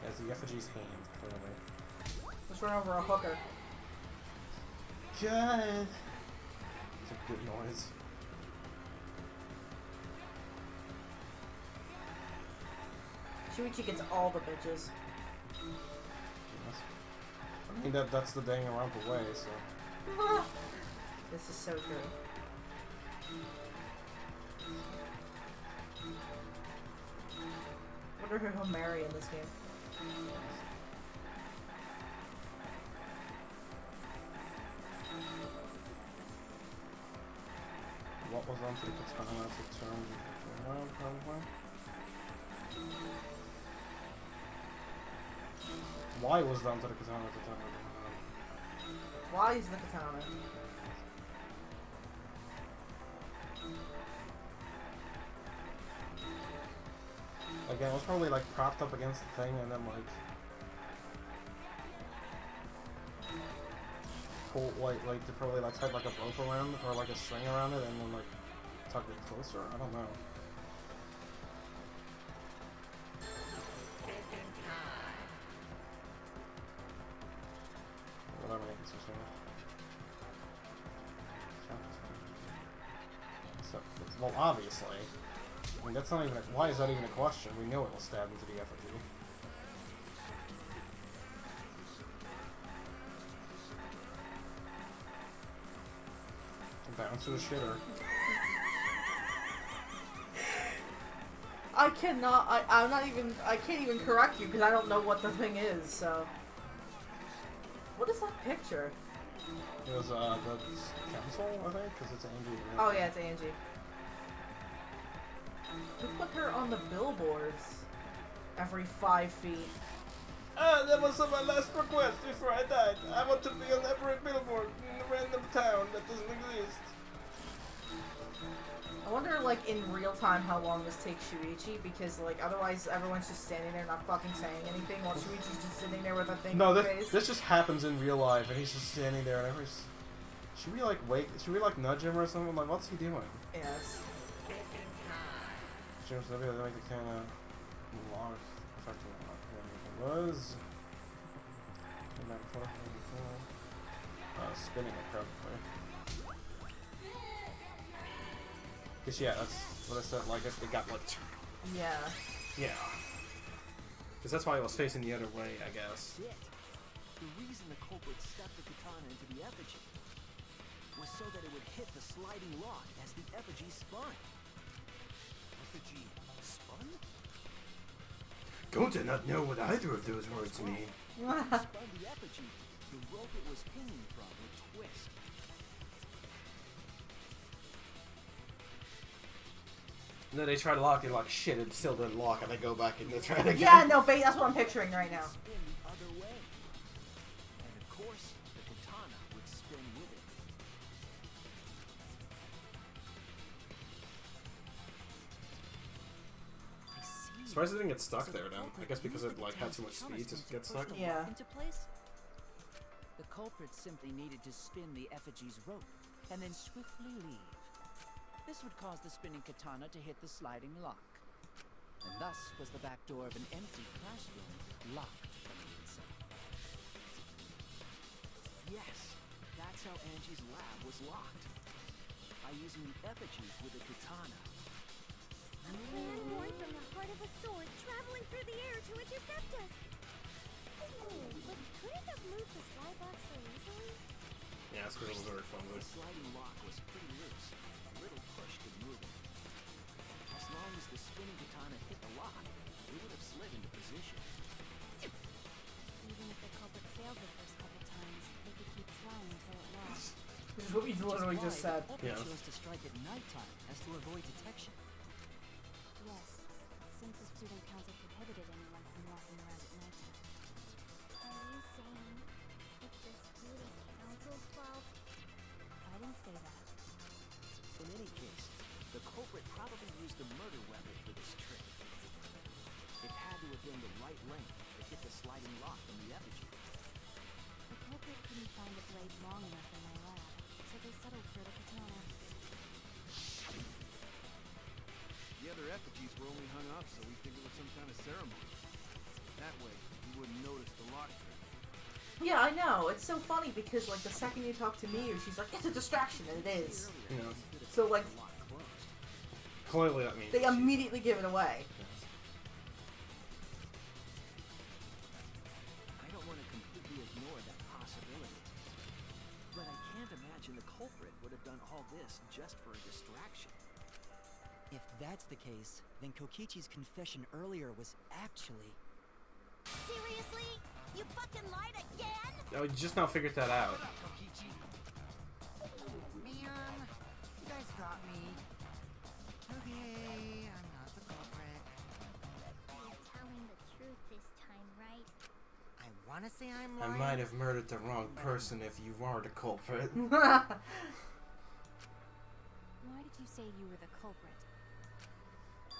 As the effigy's hand, clearly. Let's run over a hooker. Good. It's a good noise. Shuichi gets all the bitches. Yes. I mean, that's the Danganronpa way, so. This is so true. I wonder who he'll marry in this game. What was on to the katana to turn around, probably? Why was down to the katana to turn around? Why is the katana? Again, it was probably like propped up against the thing and then like pull like to probably like tied like a rope around or like a string around it and then like tuck it closer. I don't know. Whatever makes sense. So, well, obviously. I mean, that's not even why is that even a question? We know it will stab into the effigy. Bounce to the shitter. I cannot. I'm not even. I can't even correct you because I don't know what the thing is. So, what is that picture? It was the council, I think, because it's Angie. Oh yeah, it's Angie. Who put her on the billboards every 5 feet? That was my last request before I died. I want to be on every billboard in a random town that doesn't exist. I wonder, like, in real time how long this takes Shuichi, because, like, otherwise everyone's just standing there not fucking saying anything while Shuichi's just sitting there with a thing No, in his face. this just happens in real life, and he's just standing there, and everybody's... Should we, like, wake... Should we, like, nudge him or something? Like, what's he doing? Yes. James W. They make the kind of long effective was spinning it probably. Cause yeah, that's what I said. Like it got like. Yeah. Yeah. Cause that's why it was facing the other way, I guess. Shit. The reason the culprit stuck the katana into the effigy was so that it would hit the sliding lock as the effigy spun. Effigy spun? Go to not know what either of those words mean. Spun the effigy. The rope it was hanging from would twist. And then they try to lock it, like shit, it still didn't lock, and they go back and they try it again. Yeah, no, that's what I'm picturing right now. Spin the other way. And of course, the katana would spin with it. I see. Surprised it didn't get stuck So there the then. I culprit guess because used it the like had so katana's much speed to countersink get push stuck. the Yeah. lock into place? The culprit simply needed to spin the effigy's rope and then swiftly leave. This would cause the spinning katana to hit the sliding lock. And thus was the back door of an empty classroom locked from the inside. Yes, that's how Angie's lab was locked. By using the effigy with a katana. A plan born from the heart of a sword traveling through the air to intercept us. But could it have moved the slide box so easily? Yeah, it's because it was very fun. The sliding lock was pretty loose. A little push could move it. As long as the spinning katana hit the lock, it would have slid into position. Even if the culprit failed the first couple times, they could keep trying until it lost. Which is what we literally Which is just why said. the culprit Yeah. chose to strike at nighttime as to avoid detection. Yes, since the student council prohibited anyone from walking around at night. Are you saying it's the student council's fault? I didn't say that. In any case, the culprit probably used a murder weapon for this trick. It had to have been the right length to hit the sliding lock in the effigy. The culprit couldn't find a blade long enough in my lab, so they settled were only hung up so we think it was some kind of ceremony. That way, we wouldn't notice the lock trick. Yeah, I know. It's so funny because, like, the second you talk to Miyu, she's like, it's a distraction, and it is. Yeah. So, like, Clearly that means they immediately give it away. I don't want to completely ignore that possibility. But I can't imagine the culprit would have done all this just for a distraction. If that's the case, then Kokichi's confession earlier was actually... Seriously? You fucking lied again? Oh, you just now figured that out. Man, you guys got me. Okay, I'm not the culprit. You're telling the truth this time, right? I want to say I'm I lying. might have murdered the wrong person if you are the culprit. Why did you say you were the culprit?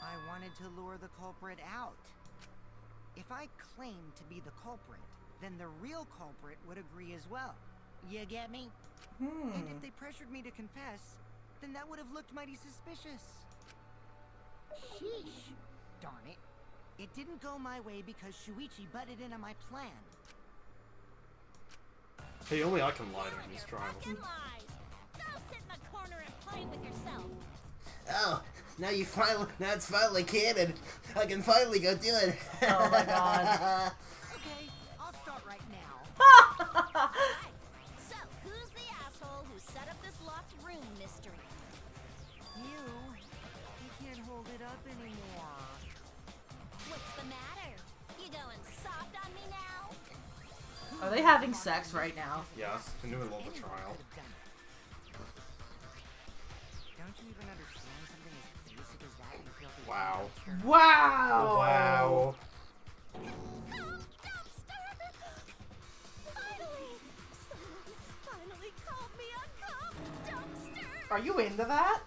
I wanted to lure the culprit out. If I claimed to be the culprit, then the real culprit would agree as well. You get me? And if they pressured me to confess, then that would have looked mighty suspicious. Sheesh. Darn it. It didn't go my way because Shuichi butted into my plan. Hey, only I can lie during these trials. Fucking lies. Go sit in the corner and play with yourself. Oh, now it's finally canon. I can finally go do it. Oh my god. Okay, I'll start right now. Right. So, who's the asshole who set up this locked room mystery? You can't hold it up anymore. What's the matter? You going soft on me now? Are they having sex right now? Yes, in the middle of the trial. Don't you even understand something as basic as that? You feel the Wow. Wow! Wow. Finally called me a dumpster! Are you into that?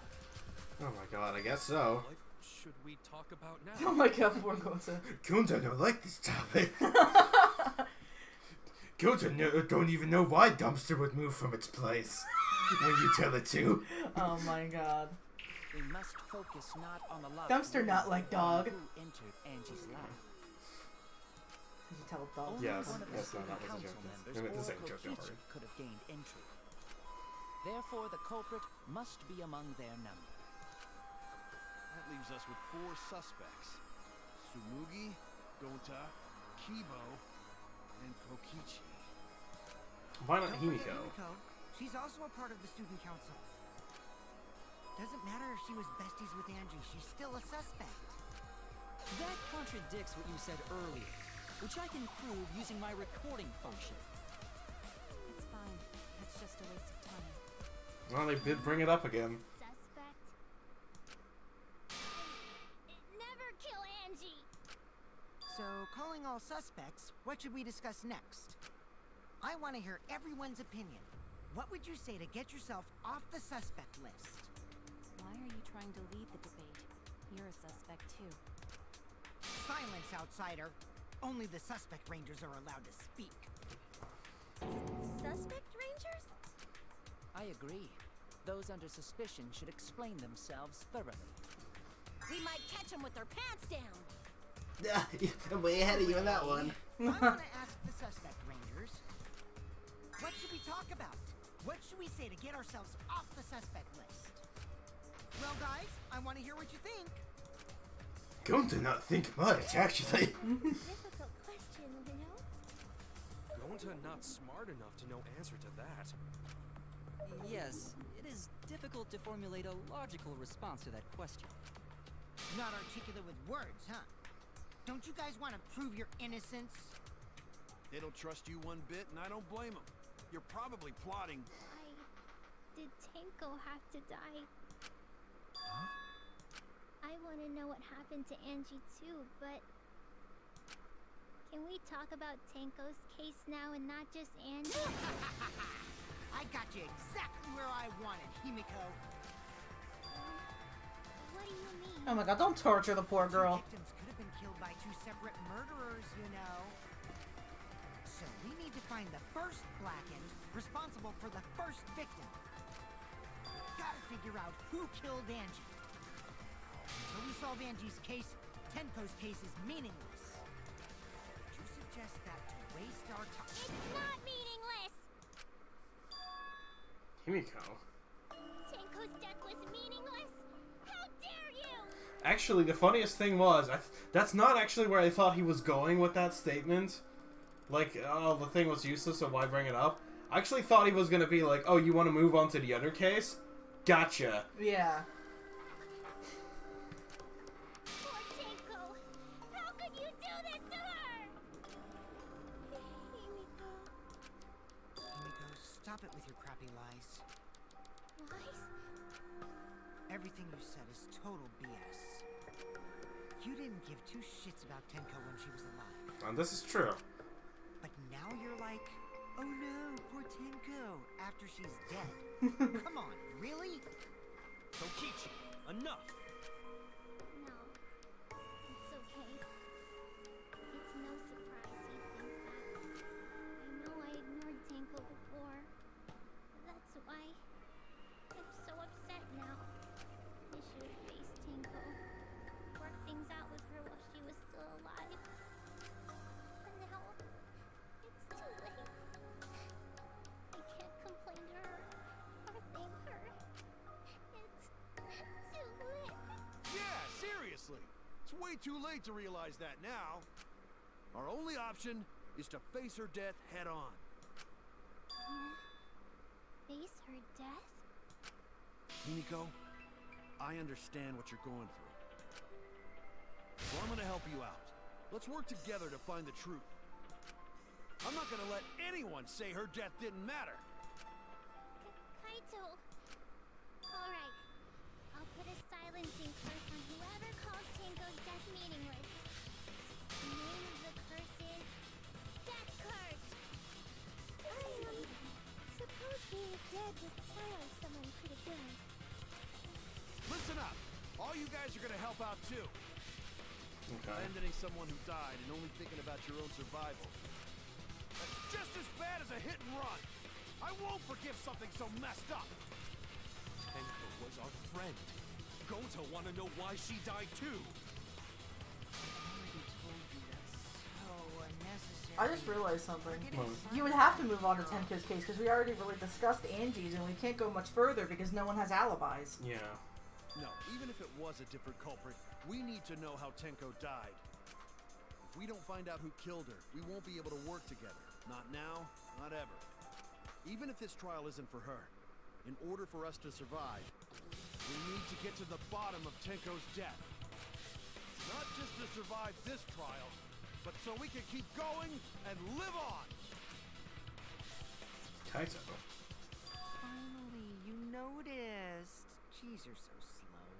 Oh my god, I guess so. What should we talk about now? Oh my god, we're going to... Gunta don't like this topic. Gunta don't even know why Dumpster would move from its place when you tell it to. Oh my god. We must focus not on the lock. Dumpster not like dog. Who entered Angie's life? Did you tell a dog? Only Yes, one of the yes, no, student that was a council joke. members It's the or same joke, don't Kokichi worry. could have gained entry. Therefore, the culprit must be among their number. That leaves us with 4 suspects. Tsumugi, Gonta, Kibo, and Kokichi. Why not Don't forget Himiko? She's also a part of the student council. Doesn't matter if she was besties with Angie, she's still a suspect. That contradicts what you said earlier, which I can prove using my recording function. It's fine. That's just a waste of time. Well, they did bring it up again. Suspect. Never kill Angie. So, calling all suspects, what should we discuss next? I want to hear everyone's opinion. What would you say to get yourself off the suspect list? Why are you trying to lead the debate? You're a suspect too. Silence, outsider. Only the suspect rangers are allowed to speak. Suspect rangers? I agree. Those under suspicion should explain themselves thoroughly. We might catch them with their pants down. I'm way ahead of you on that one. I want to ask the suspect rangers, what should we talk about? What should we say to get ourselves off the suspect list? Well, guys, I want to hear what you think. Gunta not think much, actually. Difficult question, Leo. Gonta not smart enough to know answer to that. Yes, it is difficult to formulate a logical response to that question. Not articulate with words, huh? Don't you guys want to prove your innocence? They don't trust you one bit, and I don't blame them. You're probably plotting. Did Tenko have to die? I want to know what happened to Angie too, but... Can we talk about Tenko's case now and not just Angie? I got you exactly where I wanted, Himiko. What do you mean? Oh my god, don't torture the poor girl. Two victims could have been killed by 2 separate murderers, you know. So we need to find the first Blackened responsible for the first victim. Gotta figure out who killed Angie. Until we solve Angie's case, Tenko's case is meaningless. Would you suggest that to waste our time? It's not meaningless! Himiko. Tenko's death was meaningless? How dare you! Actually, the funniest thing was, that's not actually where I thought he was going with that statement. Like, oh, the thing was useless, so why bring it up? I actually thought he was gonna be like, oh, you want to move on to the other case? Gotcha. Yeah. Poor Tenko! How could you do this to her? Himiko. Himiko, stop it with your crappy lies. Lies? Everything you said is total BS. You didn't give two shits about Tenko when she was alive. And this is true. But now you're like, oh no, poor Tenko, after she's dead. Come on, really? Kokichi, enough! No. It's okay. It's no surprise you think that. I know I ignored Tenko before. That's why I'm so upset now. I should have faced Tenko. Worked things out with her while she was still alive. But now, it's too late. I can't complain to her or thank her. It's too late. Yeah, seriously! It's way too late to realize that now. Our only option is to face her death head on. Face her death? Himiko, I understand what you're going through. So I'm gonna help you out. Let's work together to find the truth. I'm not gonna let anyone say her death didn't matter. Kaito. Alright. I'll put a silencing curse on whoever calls Tenko's death meaningless. The name of the curse is Death Curse. Suppose being dead would silence someone pretty good. Listen up! All you guys are gonna help out too. Okay. Abandoning someone who died and only thinking about your own survival. That's just as bad as a hit and run. I won't forgive something so messed up. Tenko was our friend. Gonta wanna know why she died too. I just realized something. You would have to move on to Tenko's case because we already really discussed Angie's and we can't go much further because no one has alibis. Yeah. No, even if it was a different culprit, we need to know how Tenko died. If we don't find out who killed her, we won't be able to work together. Not now, not ever. Even if this trial isn't for her, in order for us to survive, we need to get to the bottom of Tenko's death. Not just to survive this trial, but so we can keep going and live on! Kaito. Finally, you noticed. Jeez, you're so slow.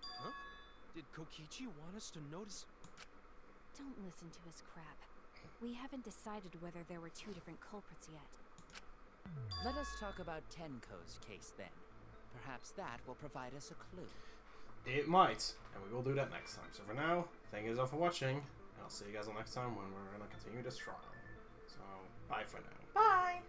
Huh? Did Kokichi want us to notice? Don't listen to his crap. We haven't decided whether there were two different culprits yet. Let us talk about Tenko's case then. Perhaps that will provide us a clue. It might, and we will do that next time. So for now, thank you all for watching, and I'll see you guys all next time when we're going to continue this trial. So, bye for now. Bye!